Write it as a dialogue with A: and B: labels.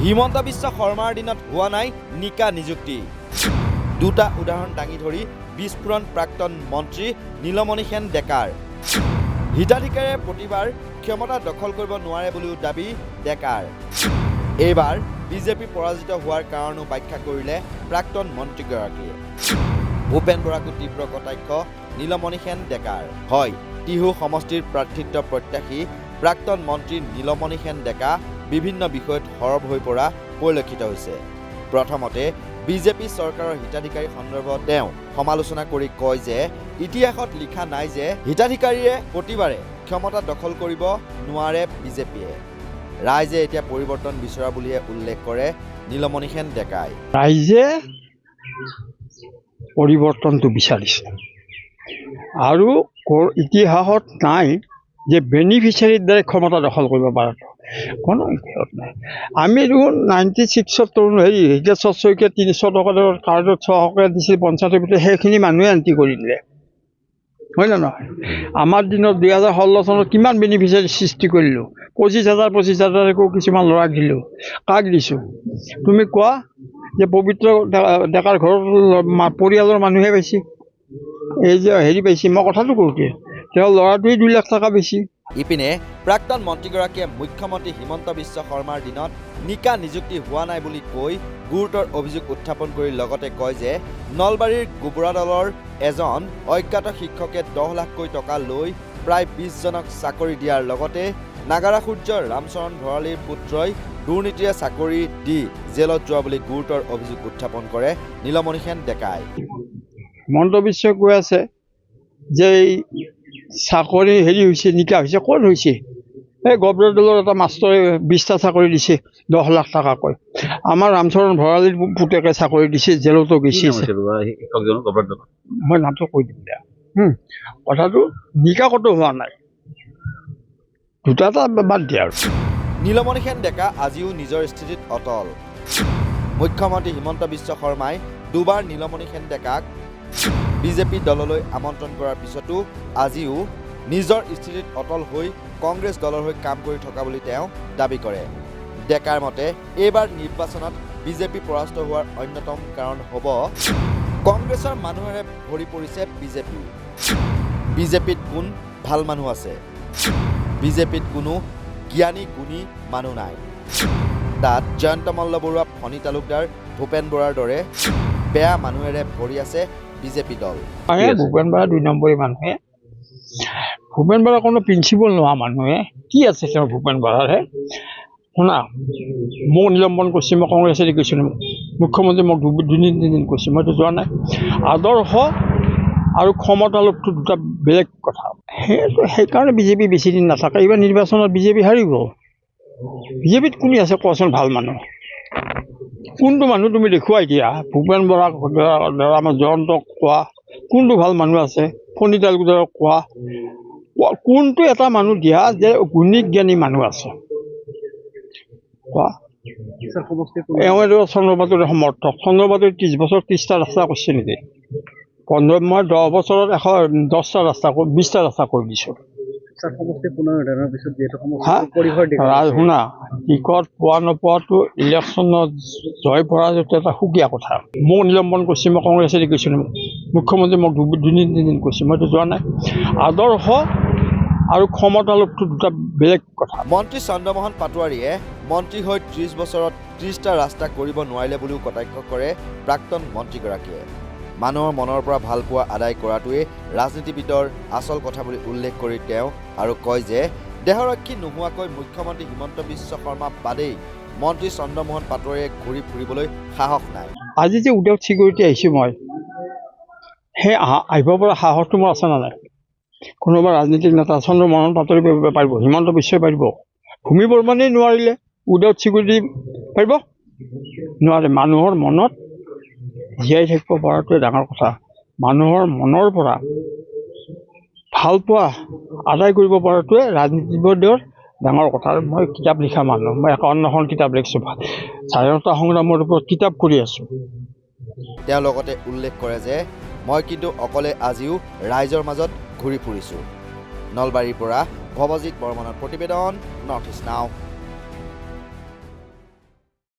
A: হিমন্ত বিশ্ব শৰ্মাৰ দিনত হোৱা নাই নিকা নিযুক্তি দুটা উদাহৰণ দাঙি ধৰি বিস্ফোৰণ প্ৰাক্তন মন্ত্ৰী নীলমণি সেন ডেকাৰ হিতাধিকাৰীয়ে প্ৰতিবাৰ ক্ষমতা দখল কৰিব নোৱাৰে বুলিও দাবী ডেকাৰ এইবাৰ বিজেপি পৰাজিত হোৱাৰ কাৰণো ব্যাখ্যা কৰিলে প্ৰাক্তন মন্ত্ৰীগৰাকীয়ে ভূপেন বৰাকো তীব্ৰ কটাক্ষ নীলমণি সেন ডেকাৰ হয় টিহু সমষ্টিৰ প্ৰাৰ্থিত্ব প্ৰত্যাশী প্ৰাক্তন মন্ত্ৰী নীলমণি সেন ডেকা বিভিন্ন বিষয়ত সৰব হৈ পৰা পৰিলক্ষিত হৈছে প্ৰথমতে বিজেপি চৰকাৰৰ হিতাধিকাৰী সন্দৰ্ভত তেওঁ সমালোচনা কৰি কয় যে ইতিহাসত লিখা নাই যে হিতাধিকাৰীয়ে প্ৰতিবাৰে ক্ষমতা দখল কৰিব নোৱাৰে বিজেপিয়ে ৰাইজে এতিয়া পৰিৱৰ্তন বিচৰা বুলিয়ে উল্লেখ কৰে নীলমণি সেন ডেকাই
B: ৰাইজে পৰিৱৰ্তনটো বিচাৰিছে আৰু ইতিহাসত নাই যে বেনিফিচিয়াৰীৰ দ্বাৰা ক্ষমতা দখল কৰিব পৰাটো কোনো ইতিহাসত নাই আমি দেখোন 96ত হেৰি হিতেশ্বৰ শইকীয়া 300 টকা কাৰ্ডত 600 টকা দিছিল পঞ্চায়তৰ ভিতৰত সেইখিনি মানুহে এণ্ট্ৰি কৰি দিলে হয় নে নহয় আমাৰ দিনত 2016 চনত কিমান বেনিফিচিয়াৰী সৃষ্টি কৰিলোঁ 25,000 কিছুমান ল'ৰাক দিলোঁ কাক দিছোঁ তুমি কোৱা যে পবিত্ৰ ডেকাৰ ঘৰৰ পৰিয়ালৰ মানুহে পাইছে এই যে হেৰি পাইছে মই কথাটো কওঁতে তেওঁ ল'ৰাটোৱে 2 লাখ টকা বেছি
A: ইপিনে প্ৰাক্তন মন্ত্ৰীগৰাকীয়ে মুখ্যমন্ত্ৰী হিমন্ত বিশ্ব শৰ্মাৰ দিনত নিকা নিযুক্তি হোৱা নাই বুলি কৈ গুৰুতৰ অভিযোগ উত্থাপন কৰি লগতে কয় যে নলবাৰীৰ গোবৰাদলৰ এজন অজ্ঞাত শিক্ষকে 10 লাখকৈ টকা লৈ প্ৰায় 20 জনক চাকৰি দিয়াৰ লগতে নাগাৰা সূৰ্য ৰামচৰণ ভৰালীৰ পুত্ৰই দুৰ্নীতিৰে চাকৰি দি জেলত যোৱা বুলি গুৰুতৰ অভিযোগ উত্থাপন কৰে নীলমণি সেন ডেকাই
B: হিমন্ত বিশ্বই কৈ আছে যে চাকৰি হেৰি হৈছে নিকা হৈছে ক'ত হৈছে এই গোবৰাদলৰ এটা মাষ্টৰে 20টা চাকৰি দিছে 10 লাখ টকাকৈ আমাৰ ৰামচৰণ ভৰালীৰ পুতেকে চাকৰি দিছে জেলতো গৈছে মই নামটো কৈ দিম দিয়া কথাটো নিকা ক'তো হোৱা নাই দুটা বাদ দিয়া আৰু
A: নীলমণি সেন ডেকা আজিও নিজৰ স্থিতিত অটল মুখ্যমন্ত্ৰী হিমন্ত বিশ্ব শৰ্মাই দুবাৰ নীলমণি সেন ডেকাক বিজেপি দললৈ আমন্ত্ৰণ কৰাৰ পিছতো আজিও নিজৰ স্থিতিত অটল হৈ কংগ্ৰেছ দলৰ হৈ কাম কৰি থকা বুলি তেওঁ দাবী কৰে ডেকাৰ মতে এইবাৰ নিৰ্বাচনত বিজেপি পৰাস্ত হোৱাৰ অন্যতম কাৰণ হ'ব কংগ্ৰেছৰ মানুহেৰে ভৰি পৰিছে বিজেপিত কোন ভাল মানুহ আছে বিজেপিত কোনো জ্ঞানী গুণী মানুহ নাই তাত জয়ন্ত মল্লবৰুৱা ফণী তালুকদাৰ ভূপেন বৰাৰ দৰে বেয়া মানুহেৰে ভৰি আছে বিজেপি দল
B: ভূপেন বৰা 2 নম্বৰী মানুহে ভূপেন বৰা কোনো প্ৰিন্সিপল নোহোৱা মানুহে কি আছে তেওঁ ভূপেন বৰাৰে শুনা মোক নিলম্বন কৰিছে মই কংগ্ৰেছেদি কৈছোঁ মুখ্যমন্ত্ৰী মোক 2 দিন কৈছে মইতো যোৱা নাই আদৰ্শ আৰু ক্ষমতা লোভটো দুটা বেলেগ কথা সেইকাৰণে বিজেপি বেছি দিন নাথাকে এইবাৰ নিৰ্বাচনত বিজেপি হাৰিব বিজেপিত কোনে আছে কোৱাচোন ভাল মানুহ কোনটো মানুহ তুমি দেখুৱাই দিয়া ভূপেন বৰা আমাৰ জয়ন্তক কোৱা কোনটো ভাল মানুহ আছে ফণী তালুকদাৰক কোৱা কোনটো এটা মানুহ দিয়া যে গুণী জ্ঞানী মানুহ আছে কোৱা চন্দ্ৰবাবুৰ সমৰ্থক চন্দ্ৰবাবুৰ 30 বছৰ 30টা ৰাস্তা কৰিছে নেকি মই 10 বছৰত 110টা ৰাস্তা 20টা ৰাস্তা কৰি দিছোঁ শুনা টিকট পোৱা নোপোৱাটো ইলেকশ্যনত জয় পৰাজয়টো এটা সুকীয়া কথা মোক নিলম্বন কৰিছে মই কংগ্ৰেছেদি কৈছোঁ মুখ্যমন্ত্ৰী মোক 2 দিন কৈছে মইতো যোৱা নাই আদৰ্শ আৰু ক্ষমতা লোভটো দুটা বেলেগ কথা
A: মন্ত্ৰী চন্দ্ৰমোহন পাটোৱাৰীয়ে মন্ত্ৰী হৈ 30 বছৰত 30টা ৰাস্তা কৰিব নোৱাৰিলে বুলিও কটাক্ষ কৰে প্ৰাক্তন মন্ত্ৰীগৰাকীয়ে মানুহৰ মনৰ পৰা ভাল পোৱা আদায় কৰাটোৱে ৰাজনীতিবিদৰ আচল কথা বুলি উল্লেখ কৰি তেওঁ আৰু কয় যে দেহৰক্ষী নোহোৱাকৈ মুখ্যমন্ত্ৰী হিমন্ত বিশ্ব শৰ্মা বাদেই মন্ত্ৰী চন্দ্ৰমোহন পাটোৱাৰীয়ে ঘূৰি ফুৰিবলৈ সাহস নাই
B: আজি যে উদ্যোগ চিকিউৰিটি আহিছোঁ মই সেই আহিব পৰা সাহসটো মোৰ আছে নে নাই কোনোবা ৰাজনীতিক নেতা চন্দ্ৰমোহন পাটোৱাৰী পাৰিব হিমন্ত বিশ্বই পাৰিব ভূমি বৰ্মনেই নোৱাৰিলে উদ্যোগ চিকিউৰিটি পাৰিব নোৱাৰে মানুহৰ মনত জীয়াই থাকিব পৰাটোৱে ডাঙৰ কথা মানুহৰ মনৰ পৰা ভাল পোৱা আদায় কৰিব পৰাটোৱে ৰাজনীতিবিদৰ ডাঙৰ কথা মই কিতাপ লিখা মানুহ মই 51খন কিতাপ লিখিছোঁ স্বাধীনতা সংগ্ৰামৰ ওপৰত কিতাপ কৰি আছোঁ
A: তেওঁ লগতে উল্লেখ কৰে যে মই কিন্তু অকলে আজিও ৰাইজৰ মাজত ঘূৰি ফুৰিছোঁ নলবাৰীৰ পৰা ভৱজিৎ বৰ্মনৰ প্ৰতিবেদন নৰ্থ ইষ্ট নাও